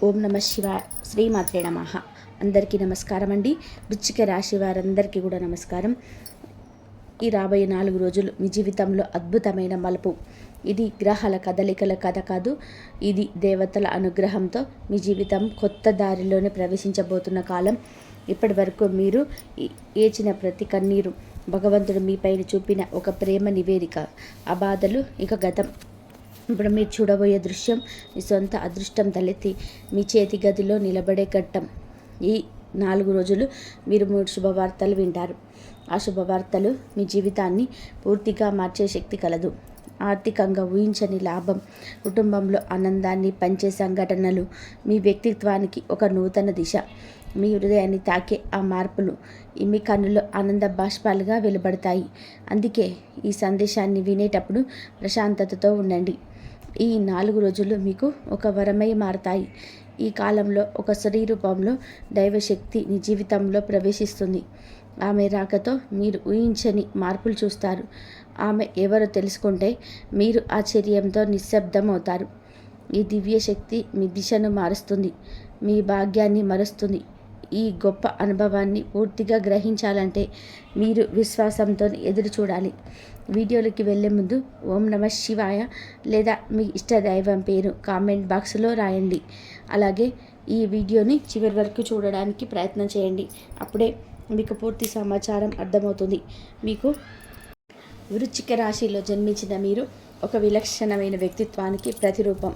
ఓం నమ శివాయ. శ్రీమాత్రే నమః. అందరికీ నమస్కారం అండి. వృశ్చిక రాశి వారందరికీ కూడా నమస్కారం. ఈ రాబోయే 4 రోజులు మీ జీవితంలో అద్భుతమైన మలుపు. ఇది గ్రహాల కదలికల కథ కాదు, ఇది దేవతల అనుగ్రహంతో మీ జీవితం కొత్త దారిలోనే ప్రవేశించబోతున్న కాలం. ఇప్పటి వరకు మీరు ఏచిన ప్రతి కన్నీరు భగవంతుడు మీపైన చూపిన ఒక ప్రేమ నివేదిక. ఆ బాధలు ఇక గతం. ఇప్పుడు మీరు చూడబోయే దృశ్యం మీ సొంత అదృష్టం తలెత్తి మీ చేతి గదిలో నిలబడే ఘట్టం. ఈ 4 రోజులు మీరు 3 శుభవార్తలు వింటారు. ఆ శుభవార్తలు మీ జీవితాన్ని పూర్తిగా మార్చే శక్తి కలదు. ఆర్థికంగా ఊహించని లాభం, కుటుంబంలో ఆనందాన్ని పంచే సంఘటనలు, మీ వ్యక్తిత్వానికి ఒక నూతన దిశ. మీ హృదయాన్ని తాకే ఆ మార్పులు మీ కన్నులో ఆనంద బాష్పాలుగా వెలువడతాయి. అందుకే ఈ సందేశాన్ని వినేటప్పుడు ప్రశాంతతతో ఉండండి. ఈ 4 రోజులు మీకు ఒక వరమై మారతాయి. ఈ కాలంలో ఒక స్త్రీ రూపంలో దైవశక్తి మీ జీవితంలో ప్రవేశిస్తుంది. ఆమె రాకతో మీరు ఊహించని మార్పులు చూస్తారు. ఆమె ఎవరో తెలుసుకుంటే మీరు ఆశ్చర్యంతో నిశ్శబ్దం అవుతారు. ఈ దివ్య శక్తి మీ దిశను మారుస్తుంది, మీ భాగ్యాన్ని మరుస్తుంది. ఈ గొప్ప అనుభవాన్ని పూర్తిగా గ్రహించాలంటే మీరు విశ్వాసంతో ఎదురు చూడాలి. వీడియోలోకి వెళ్ళే ముందు ఓం నమ శివాయ లేదా మీ ఇష్ట దైవం పేరు కామెంట్ బాక్స్లో రాయండి. అలాగే ఈ వీడియోని చివరి వరకు చూడడానికి ప్రయత్నం చేయండి. అప్పుడే మీకు పూర్తి సమాచారం అర్థమవుతుంది. మీకు వృశ్చిక రాశిలో జన్మించిన మీరు ఒక విలక్షణమైన వ్యక్తిత్వానికి ప్రతిరూపం.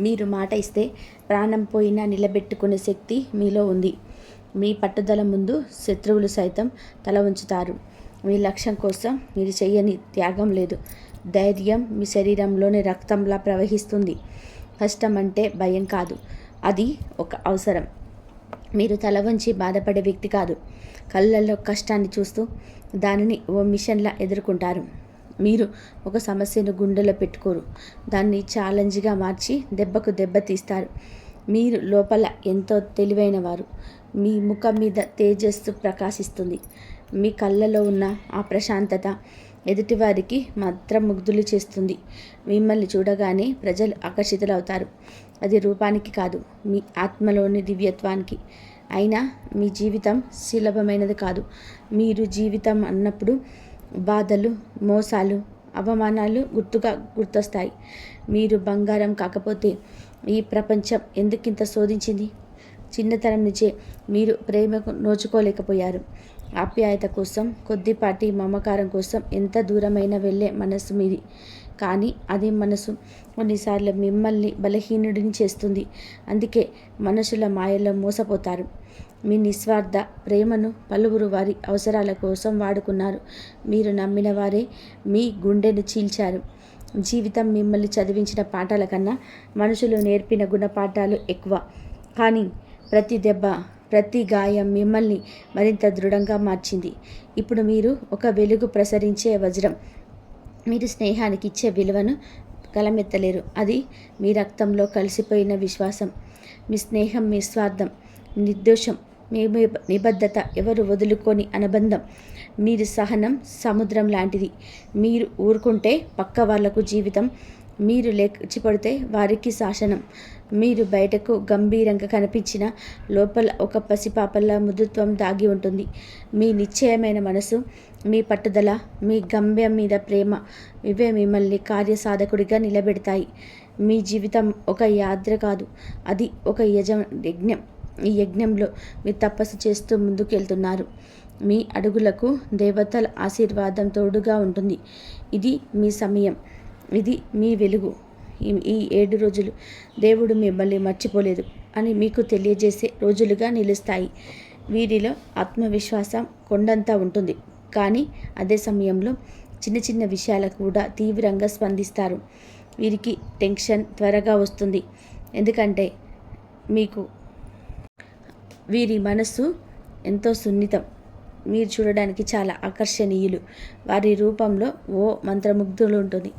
మీరు మాట ఇస్తే ప్రాణం పోయినా నిలబెట్టుకునే శక్తి మీలో ఉంది. మీ పట్టుదల ముందు శత్రువులు సైతం తల ఉంచుతారు. మీ లక్ష్యం కోసం మీరు చేయని త్యాగం లేదు. ధైర్యం మీ శరీరంలోని రక్తంలా ప్రవహిస్తుంది. కష్టం అంటే భయం కాదు, అది ఒక అవసరం. మీరు తల వంచి బాధపడే వ్యక్తి కాదు. కళ్ళల్లో కష్టాన్ని చూస్తూ దానిని ఓ మిషన్లా ఎదుర్కొంటారు. మీరు ఒక సమస్యను గుండెలో పెట్టుకోరు, దాన్ని ఛాలెంజ్గా మార్చి దెబ్బకు దెబ్బ తీస్తారు. మీరు లోపల ఎంతో తెలివైన వారు. మీ ముఖం మీద తేజస్సు ప్రకాశిస్తుంది. మీ కళ్ళలో ఉన్న ఆ ప్రశాంతత ఎదుటివారికి మంత్రముగ్ధులు చేస్తుంది. మిమ్మల్ని చూడగానే ప్రజలు ఆకర్షితులవుతారు. అది రూపానికి కాదు, మీ ఆత్మలోని దివ్యత్వానికి. అయినా మీ జీవితం సులభమైనది కాదు. మీరు జీవితం అన్నప్పుడు బాధలు, మోసాలు, అవమానాలు గుర్తొస్తాయి. మీరు బంగారం కాకపోతే ఈ ప్రపంచం ఎందుకింత శోధించింది? చిన్నతనం నుంచే మీరు ప్రేమకు నోచుకోలేకపోయారు. ఆప్యాయత కోసం, కొద్దిపాటి మమకారం కోసం ఎంత దూరమైనా వెళ్ళే మనసు మీది. కానీ అదే మనసు కొన్నిసార్లు మిమ్మల్ని బలహీనుడిని చేస్తుంది. అందుకే మనుషుల మాయలో మోసపోతారు. మీ నిస్వార్థ ప్రేమను పలువురు వారి అవసరాల కోసం వాడుకున్నారు. మీరు నమ్మిన వారే మీ గుండెను చీల్చారు. జీవితం మిమ్మల్ని చదివించిన పాఠాల కన్నా మనుషులు నేర్పిన గుణపాఠాలు ఎక్కువ. కానీ ప్రతి దెబ్బ, ప్రతి గాయం మిమ్మల్ని మరింత దృఢంగా మార్చింది. ఇప్పుడు మీరు ఒక వెలుగు ప్రసరించే వజ్రం. మీరు స్నేహానికి ఇచ్చే విలువను కలమెత్తలేరు. అది మీ రక్తంలో కలిసిపోయిన విశ్వాసం. మీ స్నేహం, మీ స్వార్థం, నిర్దోషం, మీ నిబద్ధత ఎవరు వదులుకొని అనుబంధం. మీరు సహనం సముద్రం లాంటిది. మీరు ఊరుకుంటే పక్క వాళ్లకు జీవితం, మీరు లేచిపడితే వారికి శాసనం. మీరు బయటకు గంభీరంగా కనిపించిన లోపల ఒక పసిపాపల మృదుత్వం దాగి ఉంటుంది. మీ నిశ్చయమైన మనసు, మీ పట్టుదల, మీ గమ్యం మీద ప్రేమ, ఇవే మిమ్మల్ని కార్యసాధకుడిగా నిలబెడతాయి. మీ జీవితం ఒక యాత్ర కాదు, అది ఒక యజ్ఞం. ఈ యజ్ఞంలో మీరు తపస్సు చేస్తూ ముందుకెళ్తున్నారు. మీ అడుగులకు దేవతల ఆశీర్వాదం తోడుగా ఉంటుంది. ఇది మీ సమయం, ఇది మీ వెలుగు. ఈ 7 రోజులు దేవుడు మిమ్మల్ని మర్చిపోలేదు అని మీకు తెలియజేసే రోజులుగా నిలుస్తాయి. వీరిలో ఆత్మవిశ్వాసం కొండంతా ఉంటుంది. కానీ అదే సమయంలో చిన్న చిన్న విషయాలకు కూడా తీవ్రంగా స్పందిస్తారు. వీరికి టెన్షన్ త్వరగా వస్తుంది. ఎందుకంటే వీరి మనస్సు ఎంతో సున్నితం. మీరు చూడడానికి చాలా ఆకర్షణీయులు. వారి రూపంలో ఓ మంత్రముగ్ధులు ఉంటుంది.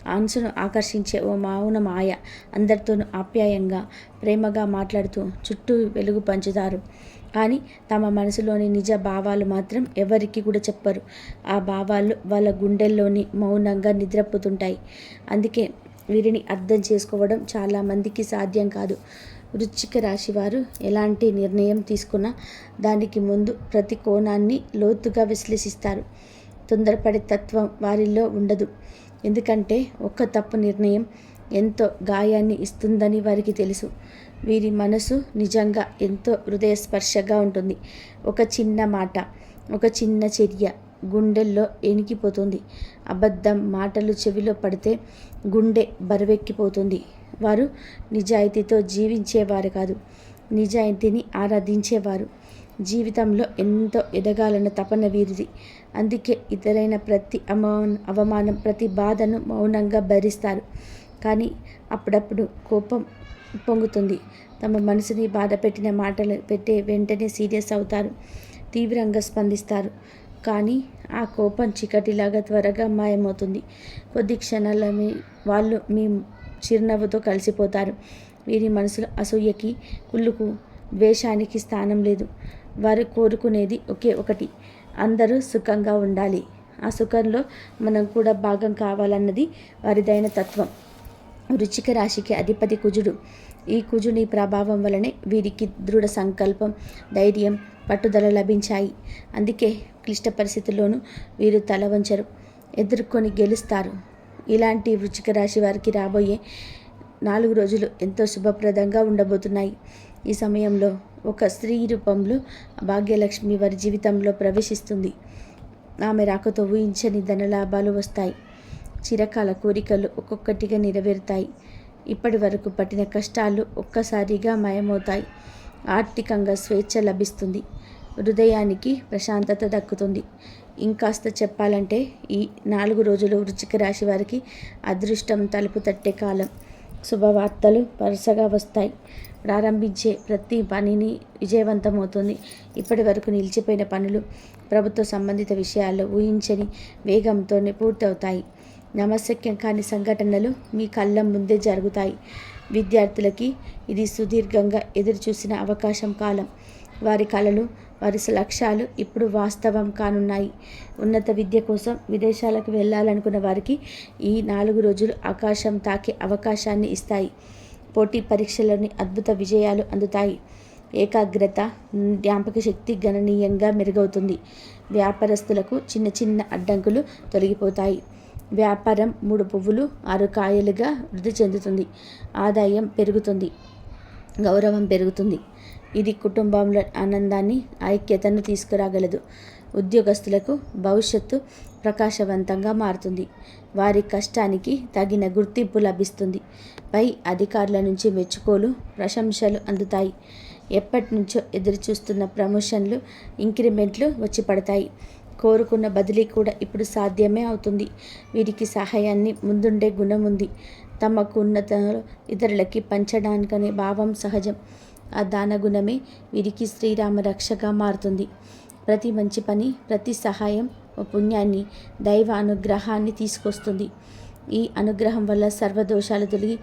మనసును ఆకర్షించే ఓ మౌన మాయ. అందరితోనూ ఆప్యాయంగా, ప్రేమగా మాట్లాడుతూ చుట్టూ వెలుగు పంచుతారు. కానీ తమ మనసులోని నిజ భావాలు మాత్రం ఎవరికి కూడా చెప్పరు. ఆ భావాలు వాళ్ళ గుండెల్లోని మౌనంగా నిద్రపోతుంటాయి. అందుకే వీరిని అర్థం చేసుకోవడం చాలామందికి సాధ్యం కాదు. వృశ్చిక రాశి వారు ఎలాంటి నిర్ణయం తీసుకున్నా దానికి ముందు ప్రతి కోణాన్ని లోతుగా విశ్లేషిస్తారు. తొందరపడే తత్వం వారిలో ఉండదు. ఎందుకంటే ఒక్క తప్పు నిర్ణయం ఎంతో గాయాన్ని ఇస్తుందని వారికి తెలుసు. వీరి మనసు నిజంగా ఎంతో హృదయస్పర్శగా ఉంటుంది. ఒక చిన్న మాట, ఒక చిన్న చర్య గుండెల్లో ఎనికిపోతుంది. అబద్ధం మాటలు చెవిలో పడితే గుండె బరువెక్కిపోతుంది. వారు నిజాయితీతో జీవించేవారు కాదు, నిజాయితీని ఆరాధించేవారు. జీవితంలో ఎంతో ఎదగాలన్న తపన వీరిది. అందుకే ఇతరైన ప్రతి అవమానం, ప్రతి బాధను మౌనంగా భరిస్తారు. కానీ అప్పుడప్పుడు కోపం పొంగుతుంది. తమ మనసుని బాధ పెట్టిన మాటలు వెంటనే సీరియస్ అవుతారు, తీవ్రంగా స్పందిస్తారు. కానీ ఆ కోపం చీకటిలాగా త్వరగా మాయమవుతుంది. కొద్ది క్షణాల్లో వాళ్ళు మీ చిరునవ్వుతో కలిసిపోతారు. వీరి మనసులో అసూయకి, కుళ్ళుకు, ద్వేషానికి స్థానం లేదు. వారు కోరుకునేది ఒకే ఒకటి, అందరూ సుఖంగా ఉండాలి. ఆ సుఖంలో మనం కూడా భాగం కావాలన్నది వారిదైన తత్వం. వృశ్చిక రాశికి అధిపతి కుజుడు. ఈ కుజుని ప్రభావం వలనే వీరికి దృఢ సంకల్పం, ధైర్యం, పట్టుదల లభించాయి. అందుకే క్లిష్ట పరిస్థితుల్లోనూ వీరు తల వంచరు, ఎదుర్కొని గెలుస్తారు. ఇలాంటి వృశ్చిక రాశి వారికి రాబోయే 4 రోజులు ఎంతో శుభప్రదంగా ఉండబోతున్నాయి. ఈ సమయంలో ఒక స్త్రీ రూపంలో భాగ్యలక్ష్మి వారి జీవితంలో ప్రవేశిస్తుంది. ఆమె రాకతో ఊహించని ధనలాభాలు వస్తాయి. చిరకాల కోరికలు ఒక్కొక్కటిగా నెరవేరుతాయి. ఇప్పటి వరకు పట్టిన కష్టాలు ఒక్కసారిగా మాయమవుతాయి. ఆర్థికంగా స్వేచ్ఛ లభిస్తుంది. హృదయానికి ప్రశాంతత దక్కుతుంది. ఇంకాస్త చెప్పాలంటే ఈ 4 రోజులు వృశ్చిక రాశి వారికి అదృష్టం తలుపు తట్టే కాలం. శుభవార్తలు వరుసగా వస్తాయి. ప్రారంభించే ప్రతి పనిని విజయవంతమవుతుంది. ఇప్పటి వరకు నిలిచిపోయిన పనులు, ప్రభుత్వ సంబంధిత విషయాల్లో ఊహించని వేగంతోనే పూర్తవుతాయి. నమశక్యం కాని సంఘటనలు మీ కళ్ళ ముందే జరుగుతాయి. విద్యార్థులకి ఇది సుదీర్ఘంగా ఎదురుచూసిన అవకాశం కాలం. వారి కలలు, వారి లక్ష్యాలు ఇప్పుడు వాస్తవం కానున్నాయి. ఉన్నత విద్య కోసం విదేశాలకు వెళ్ళాలనుకున్న వారికి ఈ 4 రోజులు ఆకాశం తాకే అవకాశాన్ని ఇస్తాయి. పోటీ పరీక్షలోని అద్భుత విజయాలు అందుతాయి. ఏకాగ్రత, జ్ఞాపక శక్తి గణనీయంగా మెరుగవుతుంది. వ్యాపారస్తులకు చిన్న చిన్న అడ్డంకులు తొలగిపోతాయి. వ్యాపారం 3 పువ్వులు 6 కాయలుగా వృద్ధి చెందుతుంది. ఆదాయం పెరుగుతుంది, గౌరవం పెరుగుతుంది. ఇది కుటుంబంలో ఆనందాన్ని, ఐక్యతను తీసుకురాగలదు. ఉద్యోగస్తులకు భవిష్యత్తు ప్రకాశవంతంగా మారుతుంది. వారి కష్టానికి తగిన గుర్తింపు లభిస్తుంది. పై అధికారుల నుంచి మెచ్చుకోలు, ప్రశంసలు అందుతాయి. ఎప్పటి నుంచో ఎదురుచూస్తున్న ప్రమోషన్లు, ఇంక్రిమెంట్లు వచ్చి పడతాయి. కోరుకున్న బదిలీ కూడా ఇప్పుడు సాధ్యమే అవుతుంది. వీరికి సహాయాన్ని ముందుండే గుణం ఉంది. తమకు ఉన్నతలో ఇతరులకి పంచడానికనే భావం సహజం. ఆ దానగుణమే వీరికి శ్రీరామ రక్షగా మారుతుంది. ప్రతి మంచి పని, ప్రతి సహాయం పుణ్యాన్ని, దైవ అనుగ్రహాన్ని తీసుకొస్తుంది. ఈ అనుగ్రహం వల్ల సర్వదోషాలు తొలగి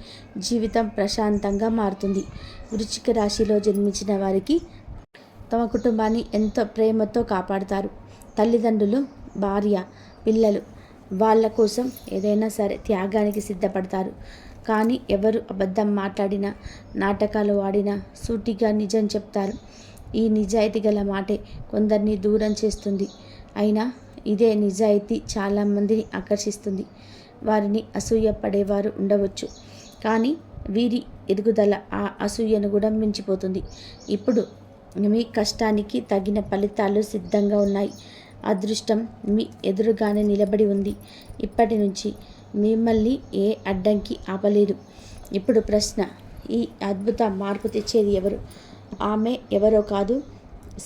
జీవితం ప్రశాంతంగా మారుతుంది. వృశ్చిక రాశిలో జన్మించిన వారికి తమ కుటుంబాన్ని ఎంతో ప్రేమతో కాపాడుతారు. తల్లిదండ్రులు, భార్య, పిల్లలు వాళ్ళ కోసం ఏదైనా సరే త్యాగానికి సిద్ధపడతారు. కానీ ఎవరు అబద్ధం మాట్లాడినా, నాటకాలు ఆడినా సూటిగా నిజం చెప్తారు. ఈ నిజాయితీ గల మాటే కొందరిని దూరం చేస్తుంది. అయినా ఇదే నిజాయితీ చాలామందిని ఆకర్షిస్తుంది. వారిని అసూయ పడేవారు ఉండవచ్చు, కానీ వీరి ఎదుగుదల ఆ అసూయను కూడా మించిపోతుంది. ఇప్పుడు మీ కష్టానికి తగిన ఫలితాలు సిద్ధంగా ఉన్నాయి. అదృష్టం మీ ఎదురుగానే నిలబడి ఉంది. ఇప్పటి నుంచి మిమ్మల్ని ఏ అడ్డంకి ఆపలేదు. ఇప్పుడు ప్రశ్న, ఈ అద్భుత మార్పు తెచ్చేది ఎవరు? ఆమె ఎవరో కాదు,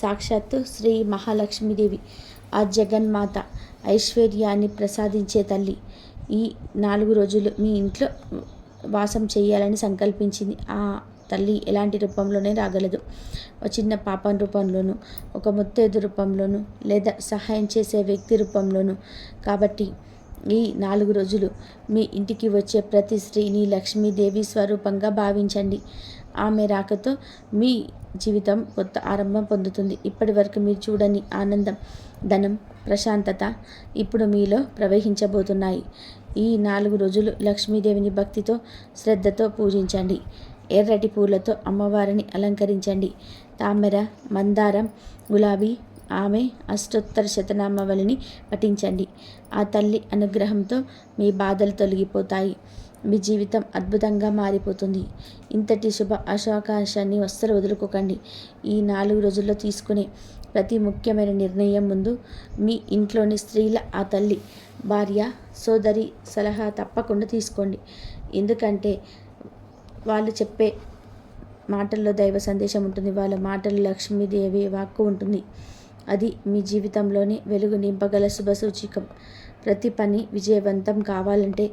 సాక్షాత్తు శ్రీ మహాలక్ష్మీదేవి, ఆ జగన్మాత, ఐశ్వర్యాన్ని ప్రసాదించే తల్లి. ఈ 4 రోజులు మీ ఇంట్లో వాసం చేయాలని సంకల్పించింది. ఆ తల్లి ఎలాంటి రూపంలోనే రాగలదు. ఒక చిన్న పాపం రూపంలోనూ, ఒక ముత్తైదు రూపంలోనూ, లేదా సహాయం చేసే వ్యక్తి రూపంలోనూ. కాబట్టి ఈ 4 రోజులు మీ ఇంటికి వచ్చే ప్రతి స్త్రీని లక్ష్మీదేవి స్వరూపంగా భావించండి. ఆమె రాకతో మీ జీవితం కొత్త ఆరంభం పొందుతుంది. ఇప్పటి వరకు మీరు చూడని ఆనందం, ధనం, ప్రశాంతత ఇప్పుడు మీలో ప్రవహించబోతున్నాయి. ఈ 4 రోజులు లక్ష్మీదేవిని భక్తితో, శ్రద్ధతో పూజించండి. ఎర్రటి పూలతో అమ్మవారిని అలంకరించండి. తామర, మందారం, గులాబీ, ఆమె అష్టోత్తర శతనామావళిని పఠించండి. ఆ తల్లి అనుగ్రహంతో మీ బాధలు తొలగిపోతాయి. మీ జీవితం అద్భుతంగా మారిపోతుంది. ఇంతటి శుభ అవకాశాన్ని అస్సలు వదులుకోకండి. ఈ 4 రోజుల్లో తీసుకునే ప్రతి ముఖ్యమైన నిర్ణయం ముందు మీ ఇంట్లోని స్త్రీల, ఆ తల్లి, భార్య, సోదరి సలహా తప్పకుండా తీసుకోండి. ఎందుకంటే వాళ్ళు చెప్పే మాటల్లో దైవ సందేశం ఉంటుంది. వాళ్ళ మాటలు లక్ష్మీదేవి వాక్కు ఉంటుంది. అది మీ జీవితంలోని వెలుగు నింపగల శుభ సూచికం. ప్రతి పని విజయవంతం కావాలంటే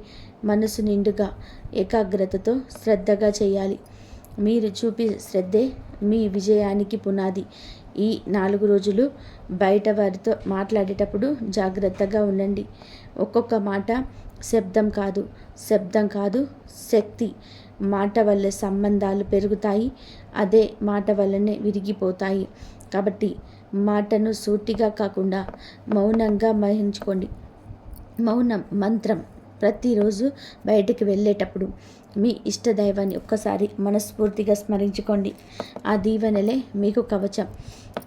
మనసు నిండుగా, ఏకాగ్రతతో, శ్రద్ధగా చేయాలి. మీరు చూపే శ్రద్ధే మీ విజయానికి పునాది. ఈ 4 రోజులు బయట వారితో మాట్లాడేటప్పుడు జాగ్రత్తగా ఉండండి. ఒక్కొక్క మాట శబ్దం కాదు, శక్తి. మాట వల్ల సంబంధాలు పెరుగుతాయి. అదే మాట వల్లనే విరిగిపోతాయి. కాబట్టి మాటను సూటిగా కాకుండా మౌనంగా వహించుకోండి. మౌనం మంత్రం. ప్రతిరోజు బయటికి వెళ్ళేటప్పుడు మీ ఇష్టదైవాన్ని ఒక్కసారి మనస్ఫూర్తిగా స్మరించుకోండి. ఆ దీవెనలే మీకు కవచం.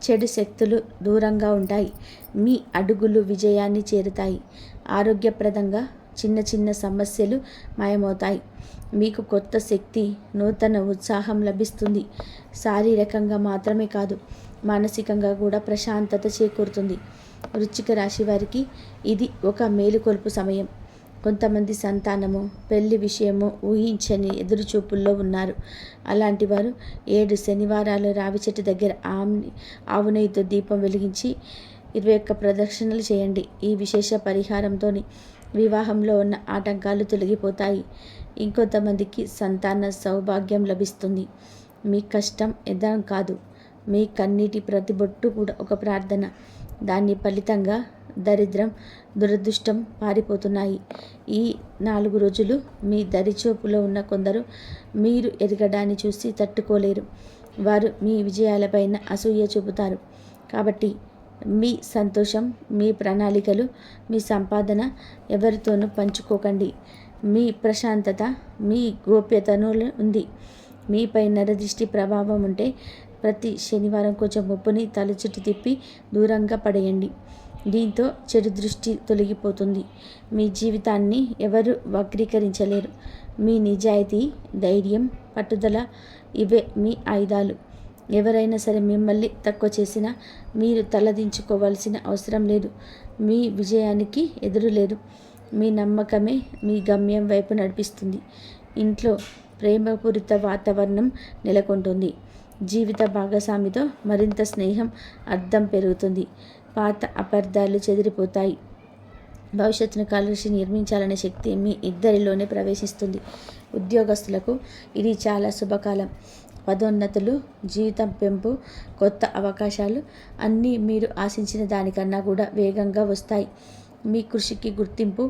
చెడు శక్తులు దూరంగా ఉంటాయి. మీ అడుగులు విజయాన్ని చేరుతాయి. ఆరోగ్యప్రదంగా చిన్న చిన్న సమస్యలు మాయమవుతాయి. మీకు కొత్త శక్తి, నూతన ఉత్సాహం లభిస్తుంది. శారీరకంగా మాత్రమే కాదు, మానసికంగా కూడా ప్రశాంతత చేకూరుతుంది. వృశ్చిక రాశి వారికి ఇది ఒక మేలుకొల్పు సమయం. కొంతమంది సంతానము, పెళ్లి విషయము ఊహించని ఎదురుచూపుల్లో ఉన్నారు. అలాంటి వారు 7 శనివారాలు రావి చెట్టు దగ్గర ఆవు నెయ్యితో దీపం వెలిగించి 21 ప్రదక్షిణలు చేయండి. ఈ విశేష పరిహారంతో వివాహంలో ఉన్న ఆటంకాలు తొలగిపోతాయి. ఇంకొంతమందికి సంతాన సౌభాగ్యం లభిస్తుంది. మీ కష్టం ఎదం కాదు, మీ కన్నీటి ప్రతిబొట్టు కూడా ఒక ప్రార్థన. దాని ఫలితంగా దరిద్రం, దురదృష్టం పారిపోతున్నాయి. ఈ 4 రోజులు మీ దరిచూపులో ఉన్న కొందరు మీరు ఎదగడాన్ని చూసి తట్టుకోలేరు. వారు మీ విజయాలపైన అసూయ చూపుతారు. కాబట్టి మీ సంతోషం, మీ ప్రణాళికలు, మీ సంపాదన ఎవరితోనూ పంచుకోకండి. మీ ప్రశాంతత మీ గోప్యతను ఉంది. మీపై నరదిష్టి ప్రభావం ఉంటే ప్రతి శనివారం కొంచెం ఉప్పుని తల చుట్టూ తిప్పి దూరంగా పడేయండి. దీంతో చెడు దృష్టి తొలగిపోతుంది. మీ జీవితాన్ని ఎవరు వక్రీకరించలేరు. మీ నిజాయితీ, ధైర్యం, పట్టుదల ఇవే మీ ఆయుధాలు. ఎవరైనా సరే మిమ్మల్ని తక్కువ చేసినా మీరు తలదించుకోవాల్సిన అవసరం లేదు. మీ విజయానికి ఎదురు లేదు. మీ నమ్మకమే మీ గమ్యం వైపు నడిపిస్తుంది. ఇంట్లో ప్రేమపూరిత వాతావరణం నెలకొంటుంది. జీవిత భాగస్వామితో మరింత స్నేహం, అర్థం పెరుగుతుంది. పాత అపార్థాలు చెదిరిపోతాయి. భవిష్యత్తును కలిసి నిర్మించాలనే శక్తి మీ ఇద్దరిలోనే ప్రవేశిస్తుంది. ఉద్యోగస్తులకు ఇది చాలా శుభకాలం. పదోన్నతులు, జీవితం పెంపు, కొత్త అవకాశాలు అన్నీ మీరు ఆశించిన దానికన్నా కూడా వేగంగా వస్తాయి. మీ కృషికి గుర్తింపు,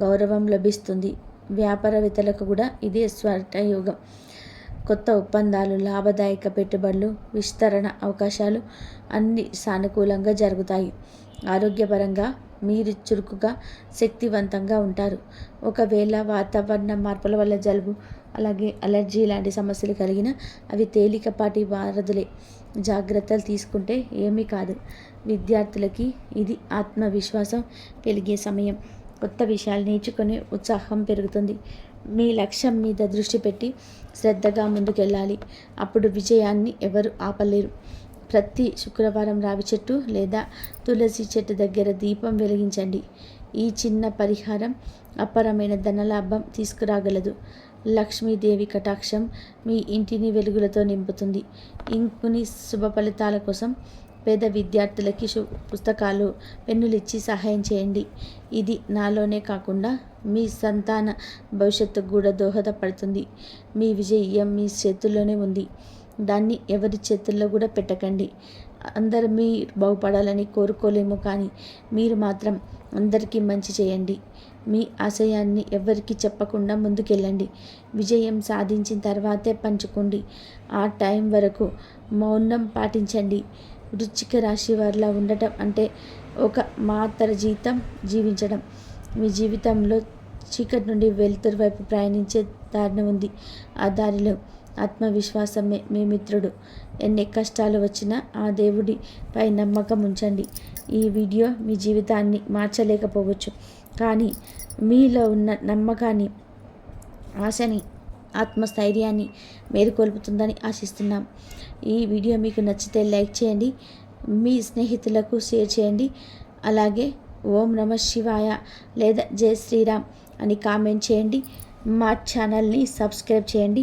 గౌరవం లభిస్తుంది. వ్యాపారవేత్తలకు కూడా ఇదే స్వర్ణయుగం. కొత్త ఒప్పందాలు, లాభదాయక పెట్టుబడులు, విస్తరణ అవకాశాలు అన్నీ సానుకూలంగా జరుగుతాయి. ఆరోగ్యపరంగా మీరు చురుకుగా, శక్తివంతంగా ఉంటారు. ఒకవేళ వాతావరణ మార్పుల వల్ల జలుబు, అలాగే అలర్జీ లాంటి సమస్యలు కలిగినా అవి తేలికపాటి వారధులే. జాగ్రత్తలు తీసుకుంటే ఏమీ కాదు. విద్యార్థులకి ఇది ఆత్మవిశ్వాసం పెరిగే సమయం. కొత్త విషయాలు నేర్చుకునే ఉత్సాహం పెరుగుతుంది. మీ లక్ష్యం మీద దృష్టి పెట్టి శ్రద్ధగా ముందుకెళ్ళాలి. అప్పుడు విజయాన్ని ఎవరు ఆపలేరు. ప్రతి శుక్రవారం రావి చెట్టు లేదా తులసి చెట్టు దగ్గర దీపం వెలిగించండి. ఈ చిన్న పరిహారం అపారమైన ధనలాభం తీసుకురాగలదు. లక్ష్మీదేవి కటాక్షం మీ ఇంటిని వెలుగులతో నింపుతుంది. ఇంకుని శుభ ఫలితాల కోసం పేద విద్యార్థులకి పుస్తకాలు, పెన్నులు ఇచ్చి సహాయం చేయండి. ఇది నాలోనే కాకుండా మీ సంతాన భవిష్యత్తుకు కూడా దోహదపడుతుంది. మీ విజయం మీ చేతుల్లోనే ఉంది. దాన్ని ఎవరి చేతుల్లో కూడా పెట్టకండి. అందరూ మీరు బాగుపడాలని కోరుకోలేము, కానీ మీరు మాత్రం అందరికీ మంచి చేయండి. మీ ఆశయాన్ని ఎవరికి చెప్పకుండా ముందుకెళ్ళండి. విజయం సాధించిన తర్వాతే పంచుకోండి. ఆ టైం వరకు మౌనం పాటించండి. వృశ్చిక రాశి వారిలా ఉండటం అంటే ఒక మాతర జీవితం జీవించడం. మీ జీవితంలో చీకటి నుండి వెలుతురు వైపు ప్రయాణించే దారి ఉంది. ఆ దారిలో ఆత్మవిశ్వాసమే మీ మిత్రుడు. ఎన్ని కష్టాలు వచ్చినా ఆ దేవుడిపై నమ్మకం ఉంచండి. ఈ వీడియో మీ జీవితాన్ని మార్చలేకపోవచ్చు, కానీ మీలో ఉన్న నమ్మకాన్ని, ఆశని, ఆత్మస్థైర్యాన్ని మేలుకొల్పుతుందని ఆశిస్తున్నాం. ఈ వీడియో మీకు నచ్చితే లైక్ చేయండి, మీ స్నేహితులకు షేర్ చేయండి. అలాగే ఓం నమ శివాయ లేదా జై శ్రీరామ్ అని కామెంట్ చేయండి. మా ఛానల్ని సబ్స్క్రైబ్ చేయండి.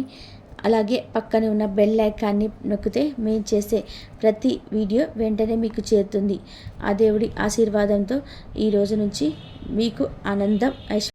అలాగే పక్కనే ఉన్న బెల్ ఐకాన్ని నొక్కితే మేము చేసే ప్రతి వీడియో వెంటనే మీకు చేరుతుంది. ఆ దేవుడి ఆశీర్వాదంతో ఈ రోజు నుంచి మీకు ఆనందం, ఐశ్వర్యం